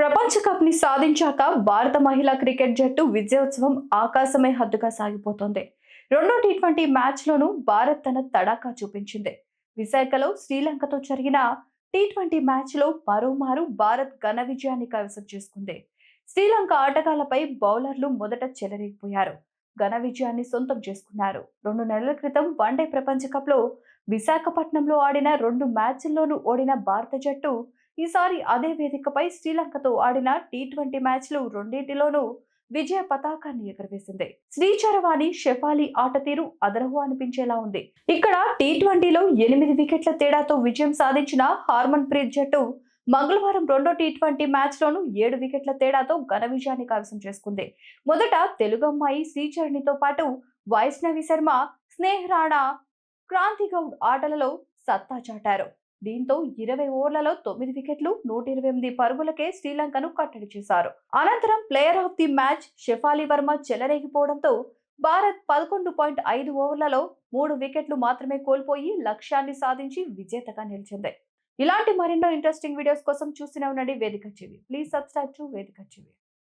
ప్రపంచ కప్ ని సాధించాక భారత మహిళా క్రికెట్ జట్టు విజయోత్సవం ఆకాశమే హద్దుగా సాగిపోతోంది. రెండో టీ20 మ్యాచ్ లోనూ భారత్ తన తడాకా చూపించింది. విశాఖలో శ్రీలంకతో జరిగిన టీ20 మ్యాచ్ లో మరోమారు భారత్ ఘన విజయాన్ని కైవసం చేసుకుంది. శ్రీలంక ఆటగాళ్లపై బౌలర్లు మొదట చెలరేగిపోయారు. ఘన విజయాన్ని సొంతం చేసుకున్నారు. 2 నెలల క్రితం వన్డే ప్రపంచ కప్ లో విశాఖపట్నంలో ఆడిన 2 మ్యాచ్ల్లోనూ ఓడిన భారత జట్టు ఈసారి అదే వేదికపై శ్రీలంకతో ఆడిన టీ20 మ్యాచ్లు రెండింటిలోనూ విజయ పతాకాన్ని ఎగురవేసింది. శ్రీచరవాణి షెఫాలి ఆట తీరు అదరహు అనిపించేలా ఉంది. ఇక్కడ టీ20లో 8 వికెట్ల తేడాతో విజయం సాధించిన హార్మన్ ప్రీత్ జట్టు మంగళవారం రెండో టీ20 మ్యాచ్ లోను 7 వికెట్ల తేడాతో ఘన విజయాన్ని కైవసం చేసుకుంది. మొదట తెలుగు అమ్మాయి శ్రీచరణితో పాటు వైష్ణవి శర్మ, స్నేహ్ రాణా, క్రాంతి గౌడ్ ఆటలలో సత్తా చాటారు. దీంతో 20 ఓవర్లలో 9 వికెట్లు, 128 పరుగులకే శ్రీలంకను కట్టడి చేశారు. అనంతరం player of the match Shafali Verma చెలరేగిపోవడంతో భారత్ 11.5 ఓవర్లలో 3 వికెట్లు మాత్రమే కోల్పోయి లక్ష్యాన్ని సాధించి విజేతగా నిలిచింది. ఇలాంటి మరెన్నో ఇంట్రెస్టింగ్ వీడియోస్ కోసం చూస్తూనే ఉండండి వేదిక టీవీ. ప్లీజ్ సబ్స్క్రైబ్ టు వేదిక టీవీ.